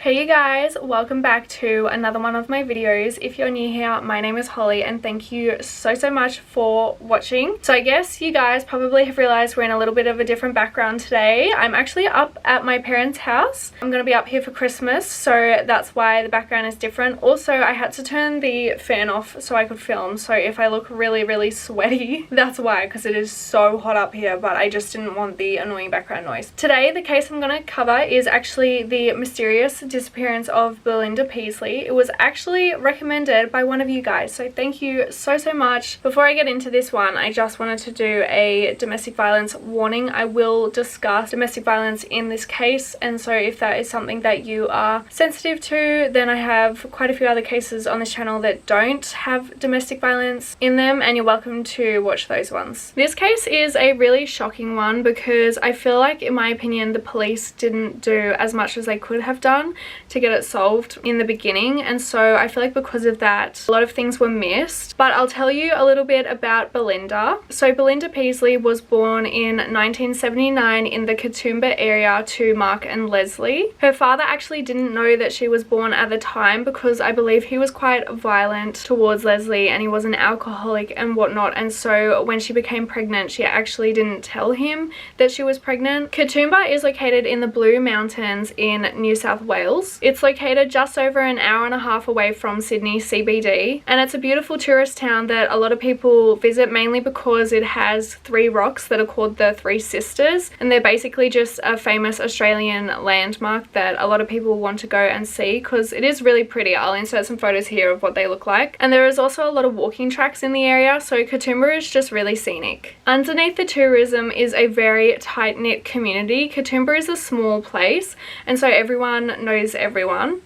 Hey you guys, welcome back to another one of my videos. If you're new here, my name is Holly and thank you so much for watching. So I guess you guys probably have realized we're in a little bit of a different background today. I'm actually up at my parents' house. I'm gonna be up here for Christmas, so that's why the background is different. Also, I had to turn the fan off so I could film, so if I look really sweaty, that's why, because it is so hot up here, but I just didn't want the annoying background noise. Today, the case I'm gonna cover is actually the mysterious disappearance of Belinda Peisley. It was actually recommended by one of you guys, so thank you so much. Before I get into this one, I just wanted to do a domestic violence warning. I will discuss domestic violence in this case, and so if that is something that you are sensitive to, then I have quite a few other cases on this channel that don't have domestic violence in them, and you're welcome to watch those ones. This case is a really shocking one because I feel like, in my opinion, the police didn't do as much as they could have done to get it solved in the beginning, and so I feel like because of that a lot of things were missed. But I'll tell you a little bit about Belinda. So Belinda Peisley was born in 1979 in the Katoomba area to Mark and Leslie. Her father actually didn't know that she was born at the time because I believe he was quite violent towards Leslie and he was an alcoholic and whatnot, and so when she became pregnant she actually didn't tell him that she was pregnant. Katoomba is located in the Blue Mountains in New South Wales. It's located just over an hour and a half away from Sydney CBD, and it's a beautiful tourist town that a lot of people visit, mainly because it has 3 rocks that are called the Three Sisters, and they're basically just a famous Australian landmark that a lot of people want to go and see because it is really pretty. I'll insert some photos here of what they look like, and there is also a lot of walking tracks in the area, so Katoomba is just really scenic. Underneath the tourism is a very tight-knit community. Katoomba is a small place, and so everyone knows everyone.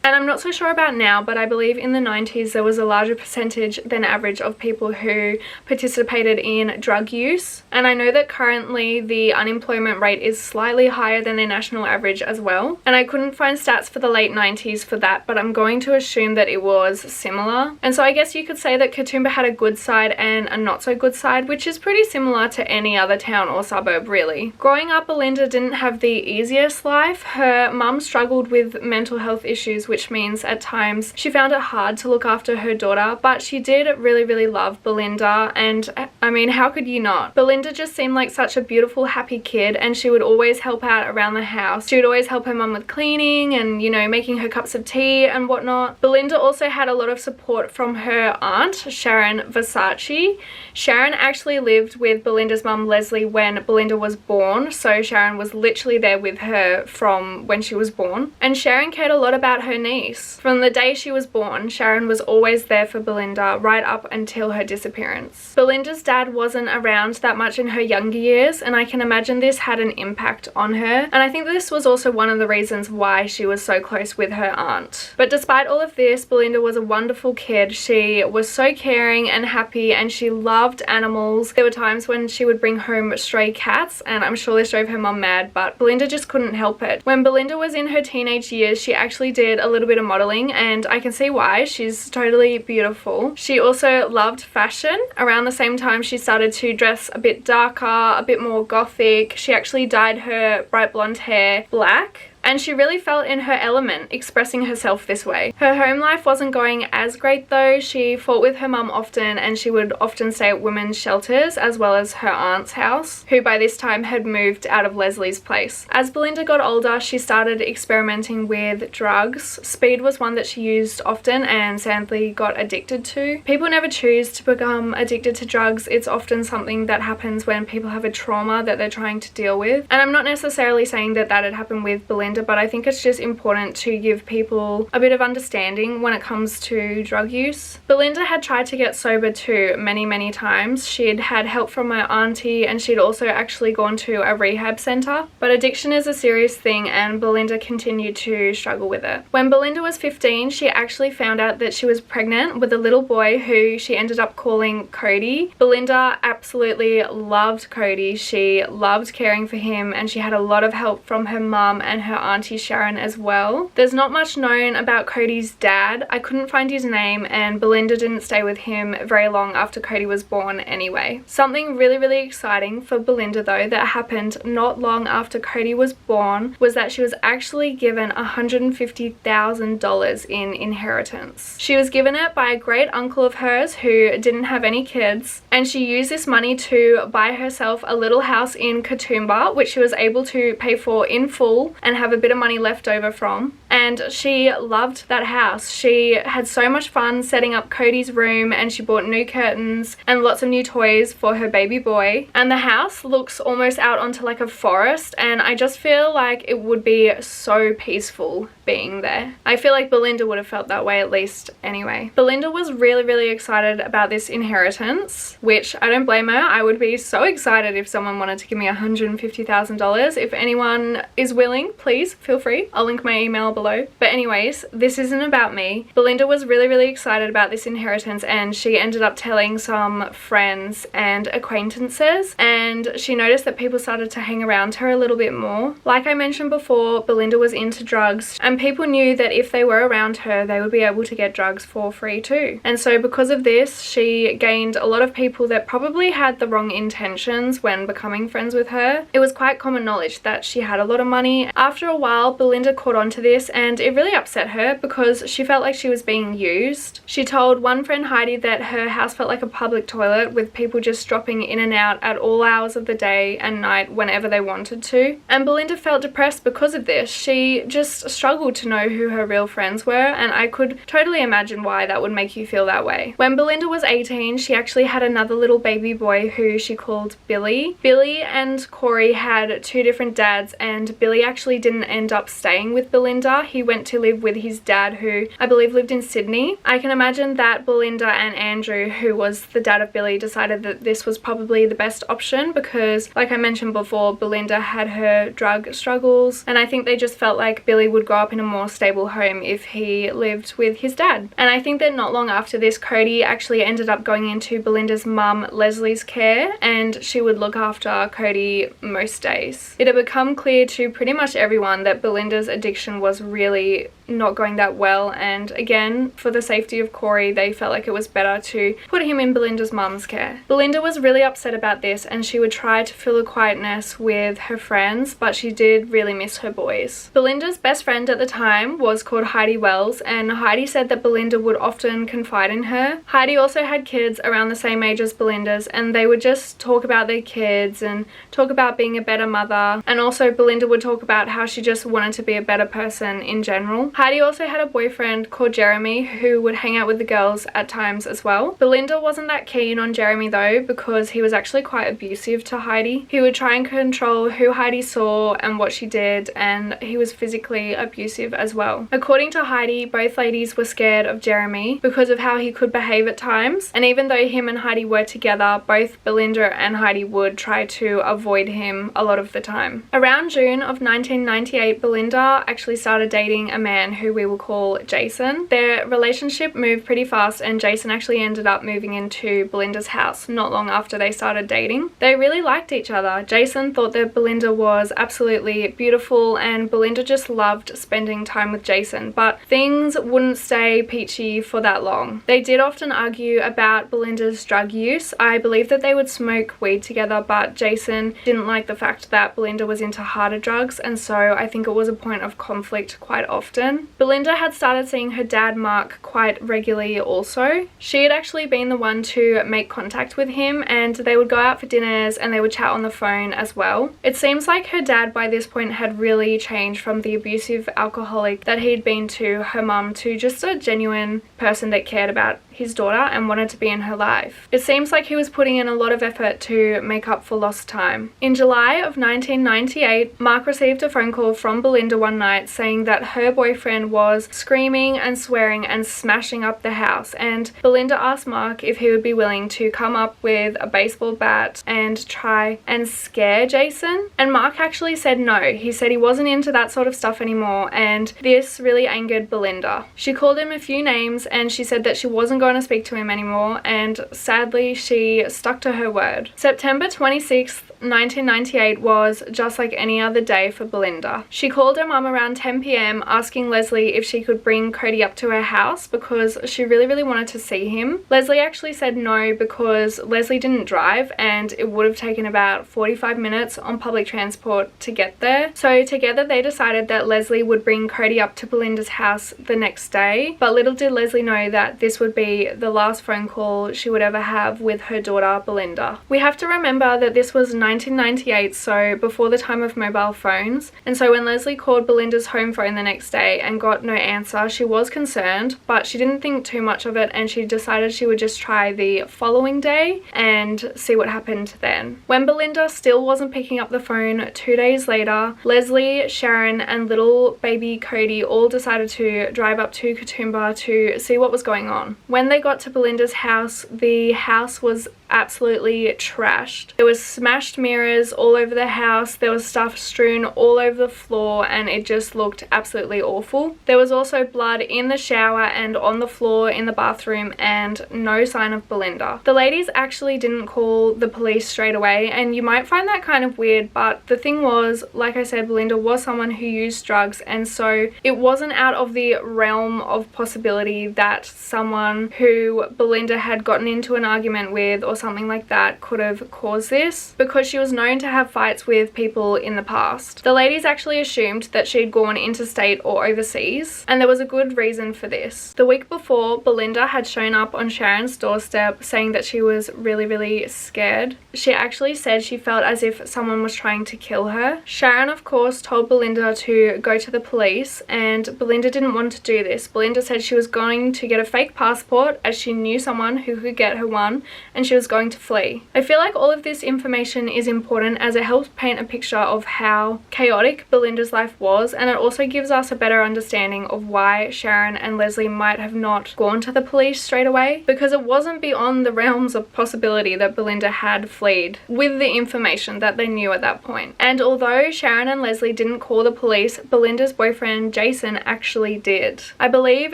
And I'm not so sure about now, but I believe in the 90s there was a larger percentage than average of people who participated in drug use, and I know that currently the unemployment rate is slightly higher than the national average as well, and I couldn't find stats for the late 90s for that, but I'm going to assume that it was similar. And so I guess you could say that Katoomba had a good side and a not so good side, which is pretty similar to any other town or suburb really. Growing up, Belinda didn't have the easiest life. Her mum struggled with mental health issues, which means at times she found it hard to look after her daughter, but she did really love Belinda, and I mean, how could you not? Belinda just seemed like such a beautiful, happy kid, and she would always help out around the house. She would always help her mum with cleaning and, you know, making her cups of tea and whatnot. Belinda also had a lot of support from her aunt, Sharon Versace. Sharon actually lived with Belinda's mum, Leslie, when Belinda was born, so Sharon was literally there with her from when she was born, and Sharon cared a lot about her niece. From the day she was born, Sharon was always there for Belinda right up until her disappearance. Belinda's dad wasn't around that much in her younger years, and I can imagine this had an impact on her, and I think this was also one of the reasons why she was so close with her aunt. But despite all of this, Belinda was a wonderful kid. She was so caring and happy, and she loved animals. There were times when she would bring home stray cats, and I'm sure this drove her mum mad, but Belinda just couldn't help it. When Belinda was in her teenage years, she actually did a little bit of modeling, and I can see why. She's totally beautiful. She also loved fashion. Around the same time, she started to dress a bit darker, a bit more gothic. She actually dyed her bright blonde hair black, and she really felt in her element expressing herself this way. Her home life wasn't going as great though. She fought with her mum often, and she would often stay at women's shelters as well as her aunt's house, who by this time had moved out of Leslie's place. As Belinda got older, she started experimenting with drugs. Speed was one that she used often and sadly got addicted to. People never choose to become addicted to drugs. It's often something that happens when people have a trauma that they're trying to deal with. And I'm not necessarily saying that that had happened with Belinda, but I think it's just important to give people a bit of understanding when it comes to drug use. Belinda had tried to get sober too many times. She'd had help from my auntie, and she'd also actually gone to a rehab center. But addiction is a serious thing, and Belinda continued to struggle with it. When Belinda was 15, she actually found out that she was pregnant with a little boy who she ended up calling Cody. Belinda absolutely loved Cody. She loved caring for him, and she had a lot of help from her mum and her auntie Sharon as well. There's not much known about Cody's dad. I couldn't find his name, and Belinda didn't stay with him very long after Cody was born anyway. Something really exciting for Belinda though that happened not long after Cody was born was that she was actually given $150,000 in inheritance. She was given it by a great uncle of hers who didn't have any kids, and she used this money to buy herself a little house in Katoomba, which she was able to pay for in full and have a bit of money left over from. And she loved that house. She had so much fun setting up Cody's room, and she bought new curtains and lots of new toys for her baby boy. And the house looks almost out onto like a forest, and I just feel like it would be so peaceful being there. I feel like Belinda would have felt that way at least anyway. Belinda was really excited about this inheritance, which I don't blame her. I would be so excited if someone wanted to give me $150,000. If anyone is willing, please feel free. I'll link my email below. But anyways, this isn't about me. Belinda was really excited about this inheritance, and she ended up telling some friends and acquaintances, and she noticed that people started to hang around her a little bit more. Like I mentioned before, Belinda was into drugs, and people knew that if they were around her, they would be able to get drugs for free too. And so because of this, she gained a lot of people that probably had the wrong intentions when becoming friends with her. It was quite common knowledge that she had a lot of money. After a while, Belinda caught on to this, and it really upset her because she felt like she was being used. She told one friend, Heidi, that her house felt like a public toilet with people just dropping in and out at all hours of the day and night whenever they wanted to. And Belinda felt depressed because of this. She just struggled to know who her real friends were, and I could totally imagine why that would make you feel that way. When Belinda was 18, she actually had another little baby boy who she called Billy. Billy and Corey had two different dads, and Billy actually didn't end up staying with Belinda. He went to live with his dad, who I believe lived in Sydney. I can imagine that Belinda and Andrew, who was the dad of Billy, decided that this was probably the best option because, like I mentioned before, Belinda had her drug struggles, and I think they just felt like Billy would grow up in a more stable home if he lived with his dad. And I think that not long after this, Cody actually ended up going into Belinda's mum Leslie's care, and she would look after Cody most days. It had become clear to pretty much everyone that Belinda's addiction was really not going that well, and again, for the safety of Corey, they felt like it was better to put him in Belinda's mum's care. Belinda was really upset about this, and she would try to fill the quietness with her friends, but she did really miss her boys. Belinda's best friend at the time was called Heidi Wells, and Heidi said that Belinda would often confide in her. Heidi also had kids around the same age as Belinda's, and they would just talk about their kids and talk about being a better mother, and also Belinda would talk about how she just wanted to be a better person in general. Heidi also had a boyfriend called Jeremy who would hang out with the girls at times as well. Belinda wasn't that keen on Jeremy though, because he was actually quite abusive to Heidi. He would try and control who Heidi saw and what she did, and he was physically abusive as well. According to Heidi, both ladies were scared of Jeremy because of how he could behave at times, and even though him and Heidi were together, both Belinda and Heidi would try to avoid him a lot of the time. Around June of 1998, Belinda actually started dating a man who we will call Jason. Their relationship moved pretty fast, and Jason actually ended up moving into Belinda's house not long after they started dating. They really liked each other. Jason thought that Belinda was absolutely beautiful, and Belinda just loved spending time with Jason, but things wouldn't stay peachy for that long. They did often argue about Belinda's drug use. I believe that they would smoke weed together, but Jason didn't like the fact that Belinda was into harder drugs, and so I think it was a point of conflict quite often. Belinda had started seeing her dad Mark quite regularly also. She had actually been the one to make contact with him, and they would go out for dinners and they would chat on the phone as well. It seems like her dad by this point had really changed from the abusive alcoholic that he'd been to her mum to just a genuine person that cared about his daughter and wanted to be in her life. It seems like he was putting in a lot of effort to make up for lost time. In July of 1998, Mark received a phone call from Belinda one night saying that her boyfriend was screaming and swearing and smashing up the house, and Belinda asked Mark if he would be willing to come up with a baseball bat and try and scare Jason, and Mark actually said no. He said he wasn't into that sort of stuff anymore, and this really angered Belinda. She called him a few names, and she said that she wasn't going to speak to him anymore, and sadly she stuck to her word. September 26th 1998 was just like any other day for Belinda. She called her mum around 10 p.m. asking Leslie if she could bring Cody up to her house because she really wanted to see him. Leslie actually said no because Leslie didn't drive and it would have taken about 45 minutes on public transport to get there. So together they decided that Leslie would bring Cody up to Belinda's house the next day, but little did Leslie know that this would be the last phone call she would ever have with her daughter Belinda. We have to remember that this was 1998, so before the time of mobile phones, and so when Leslie called Belinda's home phone the next day and got no answer, she was concerned, but she didn't think too much of it and she decided she would just try the following day and see what happened then. When Belinda still wasn't picking up the phone 2 days later, Leslie, Sharon and little baby Cody all decided to drive up to Katoomba to see what was going on. When they got to Belinda's house, the house was absolutely trashed. There was smashed mirrors all over the house, there was stuff strewn all over the floor, and it just looked absolutely awful. There was also blood in the shower and on the floor in the bathroom and no sign of Belinda. The ladies actually didn't call the police straight away, and you might find that kind of weird, but the thing was, like I said, Belinda was someone who used drugs, and so it wasn't out of the realm of possibility that someone who Belinda had gotten into an argument with or something like that could have caused this, because she was known to have fights with people in the past. The ladies actually assumed that she'd gone interstate or overseas, and there was a good reason for this. The week before, Belinda had shown up on Sharon's doorstep saying that she was really scared. She actually said she felt as if someone was trying to kill her. Sharon, of course, told Belinda to go to the police, and Belinda didn't want to do this. Belinda said she was going to get a fake passport as she knew someone who could get her one, and she was going to flee. I feel like all of this information is important as it helps paint a picture of how chaotic Belinda's life was, and it also gives us a better understanding of why Sharon and Leslie might have not gone to the police straight away, because it wasn't beyond the realms of possibility that Belinda had fled with the information that they knew at that point. And although Sharon and Leslie didn't call the police, Belinda's boyfriend Jason actually did. I believe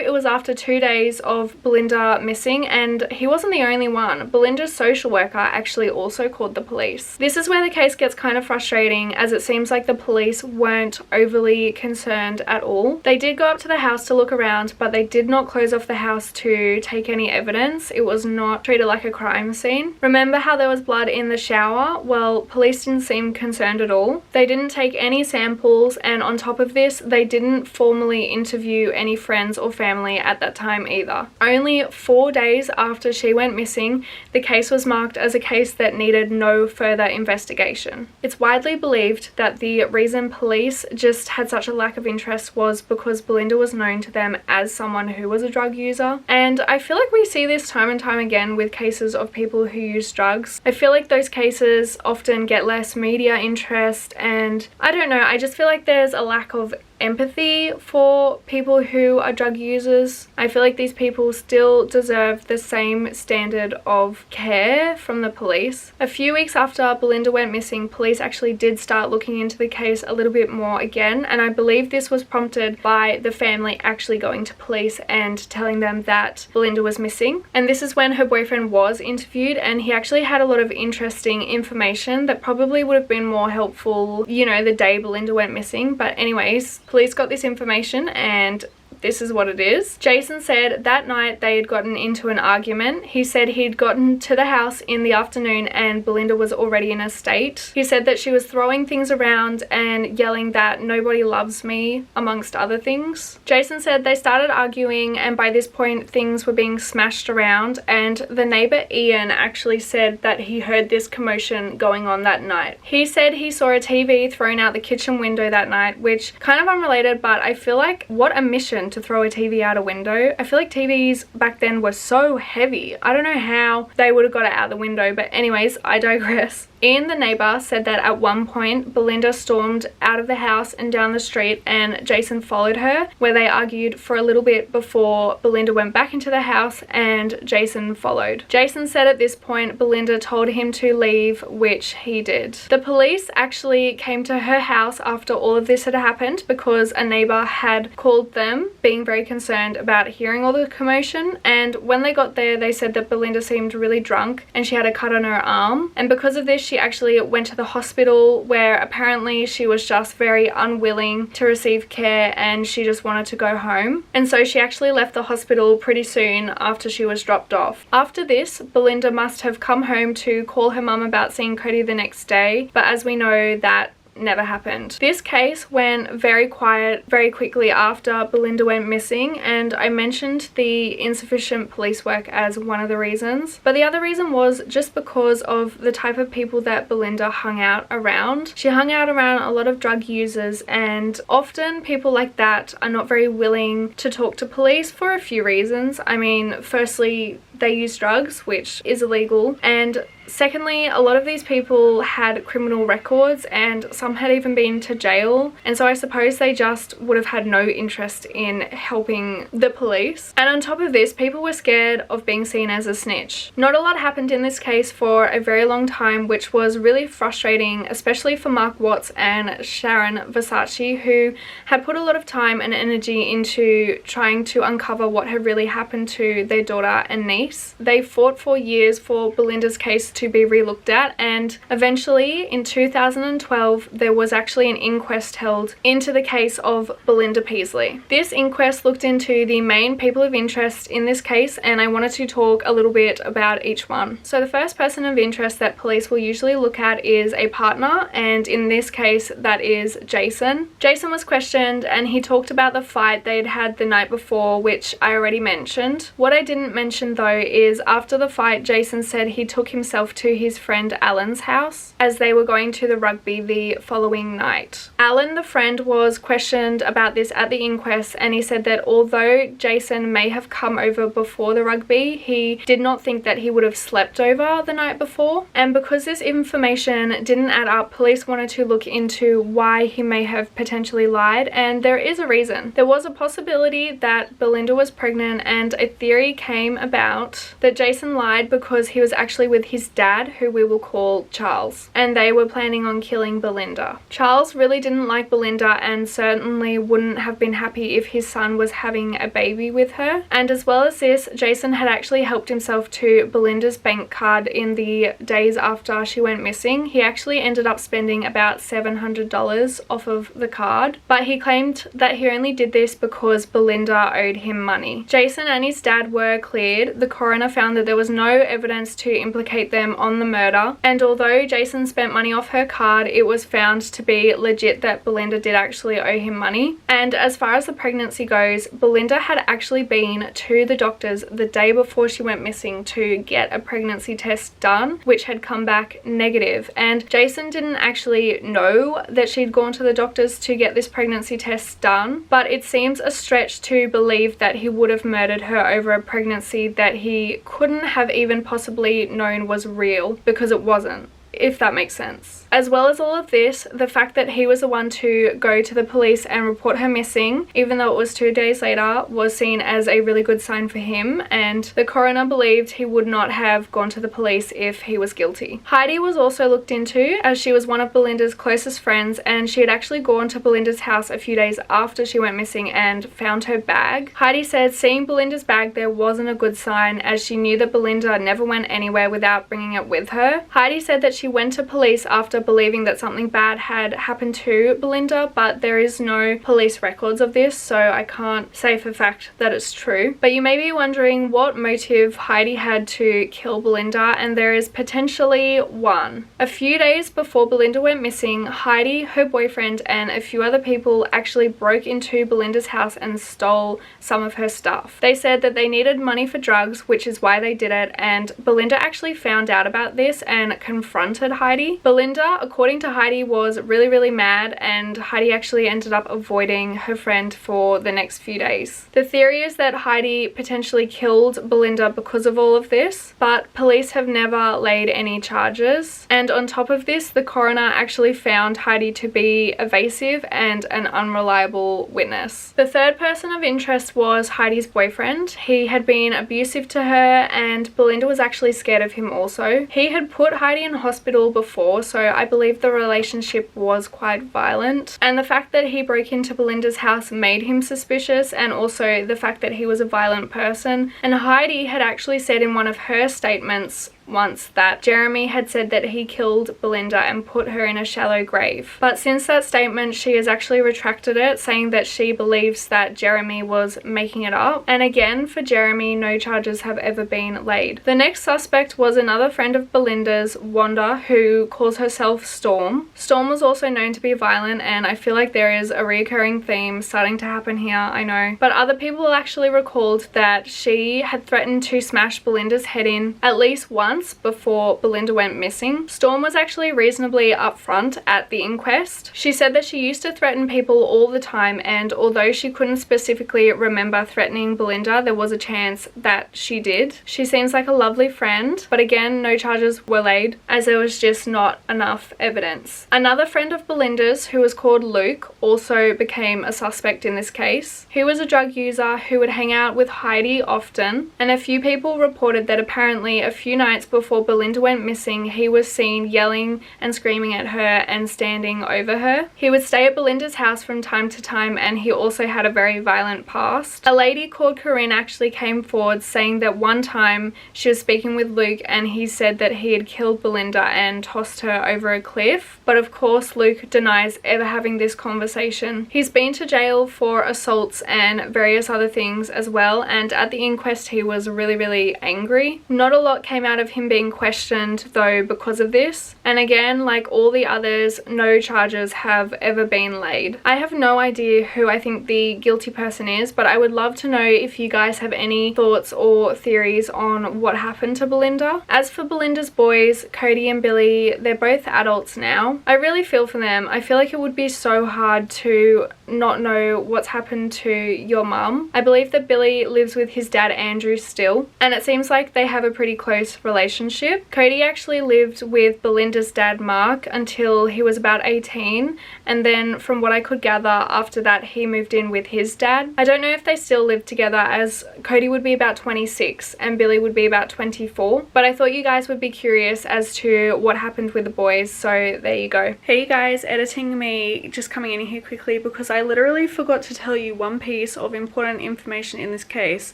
it was after 2 days of Belinda missing, and he wasn't the only one. Belinda's social worker actually also called the police. This is where the case gets kind of frustrating, as it seems like the police weren't overly concerned at all. They did go up to the house to look around, but they did not close off the house to take any evidence. It was not treated like a crime scene. Remember how there was blood in the shower? Well, police didn't seem concerned at all. They didn't take any samples, and on top of this, they didn't formally interview any friends or family at that time either. Only 4 days after she went missing, the case was marked as a case that needed no further investigation. It's widely believed that the reason police just had such a lack of interest was because Belinda was known to them as someone who was a drug user, and I feel like we see this time and time again with cases of people who use drugs. I feel like those cases often get less media interest, and I don't know, I just feel like there's a lack of empathy for people who are drug users. I feel like these people still deserve the same standard of care from the police. A few weeks after Belinda went missing, police actually did start looking into the case a little bit more again, and I believe this was prompted by the family actually going to police and telling them that Belinda was missing. And this is when her boyfriend was interviewed, and he actually had a lot of interesting information that probably would have been more helpful, you know, the day Belinda went missing. But anyways, police got this information and this is what it is. Jason said that night they had gotten into an argument. He said he'd gotten to the house in the afternoon and Belinda was already in a state. He said that she was throwing things around and yelling that nobody loves me, amongst other things. Jason said they started arguing, and by this point things were being smashed around, and the neighbor Ian actually said that he heard this commotion going on that night. He said he saw a TV thrown out the kitchen window that night, which kind of unrelated, but I feel like what a mission to throw a TV out a window. I feel like TVs back then were so heavy. I don't know how they would have got it out the window, but anyways, I digress. Ian, the neighbor, said that at one point Belinda stormed out of the house and down the street, and Jason followed her, where they argued for a little bit before Belinda went back into the house and Jason followed. Jason said at this point Belinda told him to leave, which he did. The police actually came to her house after all of this had happened because a neighbor had called them, being very concerned about hearing all the commotion, and when they got there they said that Belinda seemed really drunk and she had a cut on her arm, and because of this she she actually went to the hospital, where apparently she was just very unwilling to receive care and she just wanted to go home. And so she actually left the hospital pretty soon after she was dropped off. After this, Belinda must have come home to call her mum about seeing Cody the next day, but as we know, that never happened. This case went very quiet very quickly after Belinda went missing, and I mentioned the insufficient police work as one of the reasons, but the other reason was just because of the type of people that Belinda hung out around. She hung out around a lot of drug users, and often people like that are not very willing to talk to police for a few reasons. I mean, firstly, they use drugs, which is illegal, and secondly, a lot of these people had criminal records and some had even been to jail, and so I suppose they just would have had no interest in helping the police. And on top of this, people were scared of being seen as a snitch. Not a lot happened in this case for a very long time, which was really frustrating, especially for Mark Watts and Sharon Versace, who had put a lot of time and energy into trying to uncover what had really happened to their daughter and niece. They fought for years for Belinda's case to be re-looked at, and eventually in 2012 there was actually an inquest held into the case of Belinda Peisley. This inquest looked into the main people of interest in this case, and I wanted to talk a little bit about each one. So the first person of interest that police will usually look at is a partner, and in this case that is Jason. Jason was questioned and he talked about the fight they'd had the night before, which I already mentioned. What I didn't mention though is after the fight, Jason said he took himself to his friend Alan's house as they were going to the rugby the following night. Alan, the friend, was questioned about this at the inquest, and he said that although Jason may have come over before the rugby, he did not think that he would have slept over the night before. And because this information didn't add up, police wanted to look into why he may have potentially lied, and there is a reason. There was a possibility that Belinda was pregnant, and a theory came about that Jason lied because he was actually with his dad, who we will call Charles, and they were planning on killing Belinda. Charles really didn't like Belinda and certainly wouldn't have been happy if his son was having a baby with her. And as well as this, Jason had actually helped himself to Belinda's bank card in the days after she went missing. He actually ended up spending about $700 off of the card, but he claimed that he only did this because Belinda owed him money. Jason and his dad were cleared. The coroner found that there was no evidence to implicate them on the murder, and although Jason spent money off her card, it was found to be legit that Belinda did actually owe him money. And as far as the pregnancy goes, Belinda had actually been to the doctors the day before she went missing to get a pregnancy test done, which had come back negative, and Jason didn't actually know that she'd gone to the doctors to get this pregnancy test done, but it seems a stretch to believe that he would have murdered her over a pregnancy that he couldn't have even possibly known was real, because it wasn't, if that makes sense. As well as all of this, the fact that he was the one to go to the police and report her missing, even though it was 2 days later, was seen as a really good sign for him, and the coroner believed he would not have gone to the police if he was guilty. Heidi was also looked into, as she was one of Belinda's closest friends, and she had actually gone to Belinda's house a few days after she went missing and found her bag. Heidi said seeing Belinda's bag there wasn't a good sign, as she knew that Belinda never went anywhere without bringing it with her. Heidi said that she went to police after believing that something bad had happened to Belinda, but there is no police records of this, so I can't say for fact that it's true. But you may be wondering what motive Heidi had to kill Belinda, and there is potentially one. A few days before Belinda went missing, Heidi, her boyfriend, and a few other people actually broke into Belinda's house and stole some of her stuff. They said that they needed money for drugs, which is why they did it, and Belinda actually found out about this and confronted Heidi. Belinda, according to Heidi, was really mad, and Heidi actually ended up avoiding her friend for the next few days. The theory is that Heidi potentially killed Belinda because of all of this, but police have never laid any charges. And on top of this, the coroner actually found Heidi to be evasive and an unreliable witness. The third person of interest was Heidi's boyfriend. He had been abusive to her, and Belinda was actually scared of him also. He had put Heidi in hospital before, so I believe the relationship was quite violent, and the fact that he broke into Belinda's house made him suspicious, and also the fact that he was a violent person. And Heidi had actually said in one of her statements once that Jeremy had said that he killed Belinda and put her in a shallow grave. But since that statement, she has actually retracted it, saying that she believes that Jeremy was making it up. And again, for Jeremy, no charges have ever been laid. The next suspect was another friend of Belinda's, Wanda, who calls herself Storm. Storm was also known to be violent, and I feel like there is a recurring theme starting to happen here, I know. But other people actually recalled that she had threatened to smash Belinda's head in at least once before Belinda went missing. Storm was actually reasonably upfront at the inquest. She said that she used to threaten people all the time, and although she couldn't specifically remember threatening Belinda, there was a chance that she did. She seems like a lovely friend, but again, no charges were laid as there was just not enough evidence. Another friend of Belinda's, who was called Luke, also became a suspect in this case. He was a drug user who would hang out with Heidi often, and a few people reported that apparently a few nights before Belinda went missing, he was seen yelling and screaming at her and standing over her. He would stay at Belinda's house from time to time, and he also had a very violent past. A lady called Corinne actually came forward saying that one time she was speaking with Luke and he said that he had killed Belinda and tossed her over a cliff. But of course, Luke denies ever having this conversation. He's been to jail for assaults and various other things as well, and at the inquest he was really angry. Not a lot came out of him being questioned though because of this, and again, like all the others, no charges have ever been laid. I have no idea who I think the guilty person is, but I would love to know if you guys have any thoughts or theories on what happened to Belinda. As for Belinda's boys, Cody and Billy, they're both adults now. I really feel for them. I feel like it would be so hard to not know what's happened to your mum. I believe that Billy lives with his dad Andrew still, and it seems like they have a pretty close relationship. Cody actually lived with Belinda's dad Mark until he was about 18, and then from what I could gather, after that he moved in with his dad. I don't know if they still live together, as Cody would be about 26 and Billy would be about 24, but I thought you guys would be curious as to what happened with the boys, so there you go. Hey you guys, editing me just coming in here quickly because I literally forgot to tell you one piece of important information in this case.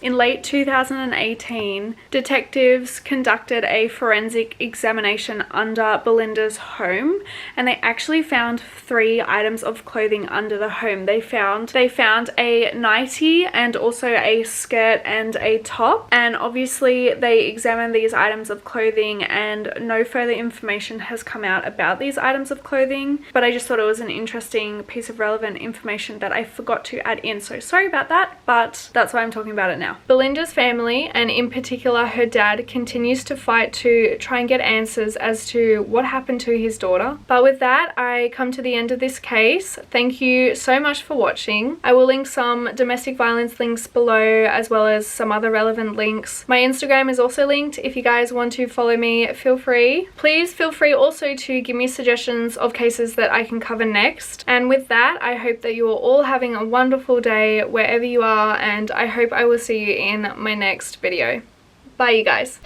In late 2018, detectives conducted a forensic examination under Belinda's home, and they actually found 3 items of clothing under the home. They found a nightie and also a skirt and a top, and obviously they examined these items of clothing and no further information has come out about these items of clothing, but I just thought it was an interesting piece of relevant information that I forgot to add in, so sorry about that, but that's why I'm talking about it now. Belinda's family, and in particular her dad, continues to fight to try and get answers as to what happened to his daughter. But with that, I come to the end of this case. Thank you so much for watching. I will link some domestic violence links below as well as some other relevant links. My Instagram is also linked. If you guys want to follow me, feel free. Please feel free also to give me suggestions of cases that I can cover next. And with that, I hope that you are all having a wonderful day wherever you are, and I hope I will see you in my next video. Bye you guys.